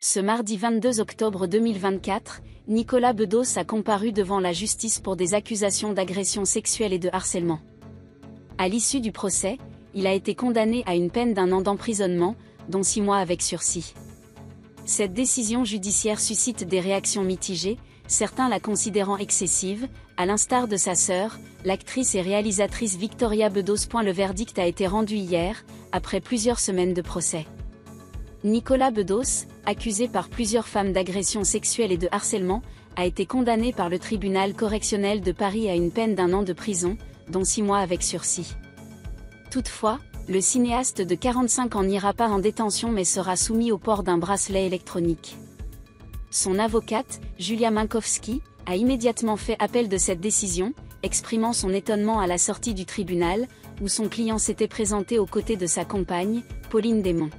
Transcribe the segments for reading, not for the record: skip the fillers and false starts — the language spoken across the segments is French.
Ce mardi 22 octobre 2024, Nicolas Bedos a comparu devant la justice pour des accusations d'agression sexuelle et de harcèlement. À l'issue du procès, il a été condamné à une peine d'1 an d'emprisonnement, dont 6 mois avec sursis. Cette décision judiciaire suscite des réactions mitigées, certains la considérant excessive, à l'instar de sa sœur, l'actrice et réalisatrice Victoria Bedos. Le verdict a été rendu hier, après plusieurs semaines de procès. Nicolas Bedos, accusé par plusieurs femmes d'agression sexuelle et de harcèlement, a été condamné par le tribunal correctionnel de Paris à une peine d'1 an de prison, dont 6 mois avec sursis. Toutefois, le cinéaste de 45 ans n'ira pas en détention mais sera soumis au port d'un bracelet électronique. Son avocate, Julia Minkowski, a immédiatement fait appel de cette décision, exprimant son étonnement à la sortie du tribunal, où son client s'était présenté aux côtés de sa compagne, Pauline Desmonts.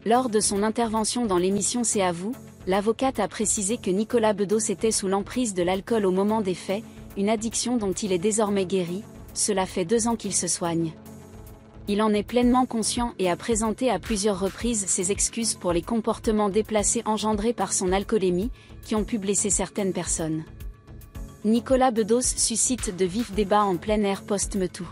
Lors de son intervention dans l'émission C'est à vous, l'avocate a précisé que Nicolas Bedos était sous l'emprise de l'alcool au moment des faits, une addiction dont il est désormais guéri, cela fait 2 ans qu'il se soigne. Il en est pleinement conscient et a présenté à plusieurs reprises ses excuses pour les comportements déplacés engendrés par son alcoolémie, qui ont pu blesser certaines personnes. Nicolas Bedos suscite de vifs débats en plein air post-MeToo.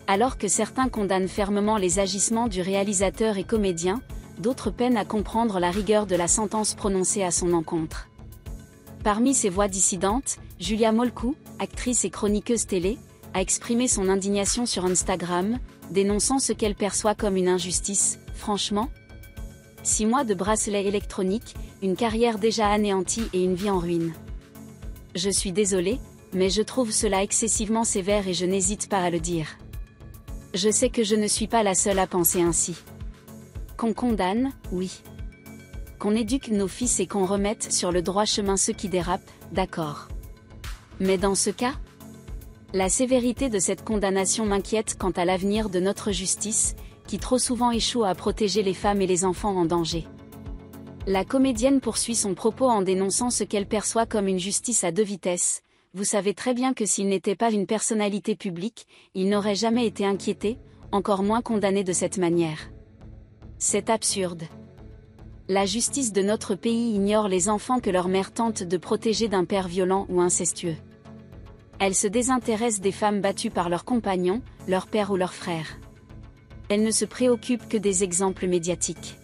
Alors que certains condamnent fermement les agissements du réalisateur et comédien, d'autres peinent à comprendre la rigueur de la sentence prononcée à son encontre. Parmi ces voix dissidentes, Julia Molcou, actrice et chroniqueuse télé, a exprimé son indignation sur Instagram, dénonçant ce qu'elle perçoit comme une injustice. Franchement, 6 mois de bracelet électronique, une carrière déjà anéantie et une vie en ruine. Je suis désolée, mais je trouve cela excessivement sévère et je n'hésite pas à le dire. Je sais que je ne suis pas la seule à penser ainsi. Qu'on condamne, oui. Qu'on éduque nos fils et qu'on remette sur le droit chemin ceux qui dérapent, d'accord. Mais dans ce cas, la sévérité de cette condamnation m'inquiète quant à l'avenir de notre justice, qui trop souvent échoue à protéger les femmes et les enfants en danger. La comédienne poursuit son propos en dénonçant ce qu'elle perçoit comme une justice à 2 vitesses. Vous savez très bien que s'il n'était pas une personnalité publique, il n'aurait jamais été inquiété, encore moins condamné de cette manière. C'est absurde. La justice de notre pays ignore les enfants que leur mère tente de protéger d'un père violent ou incestueux. Elle se désintéresse des femmes battues par leurs compagnons, leur père ou leur frère. Elle ne se préoccupe que des exemples médiatiques.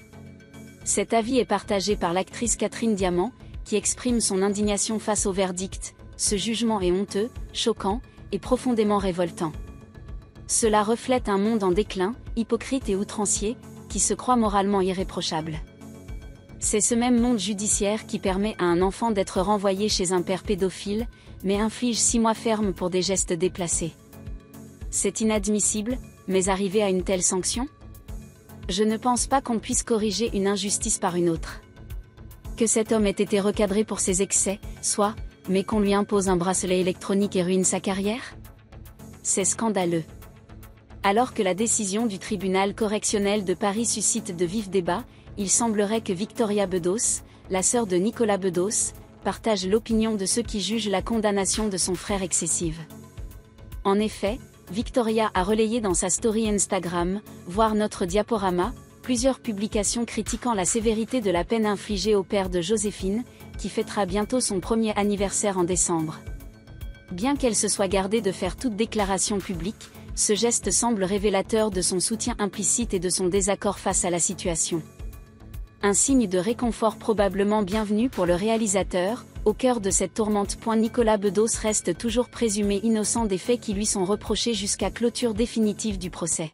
Cet avis est partagé par l'actrice Catherine Diamant, qui exprime son indignation face au verdict. Ce jugement est honteux, choquant, et profondément révoltant. Cela reflète un monde en déclin, hypocrite et outrancier, qui se croit moralement irréprochable. C'est ce même monde judiciaire qui permet à un enfant d'être renvoyé chez un père pédophile, mais inflige 6 mois ferme pour des gestes déplacés. C'est inadmissible, mais arriver à une telle sanction ? Je ne pense pas qu'on puisse corriger une injustice par une autre. Que cet homme ait été recadré pour ses excès, soit, mais qu'on lui impose un bracelet électronique et ruine sa carrière ? C'est scandaleux. Alors que la décision du tribunal correctionnel de Paris suscite de vifs débats, il semblerait que Victoria Bedos, la sœur de Nicolas Bedos, partage l'opinion de ceux qui jugent la condamnation de son frère excessive. En effet, Victoria a relayé dans sa story Instagram, voir notre diaporama, plusieurs publications critiquant la sévérité de la peine infligée au père de Joséphine, qui fêtera bientôt son 1er anniversaire en décembre. Bien qu'elle se soit gardée de faire toute déclaration publique, ce geste semble révélateur de son soutien implicite et de son désaccord face à la situation. Un signe de réconfort probablement bienvenu pour le réalisateur, au cœur de cette tourmente. Nicolas Bedos reste toujours présumé innocent des faits qui lui sont reprochés jusqu'à clôture définitive du procès.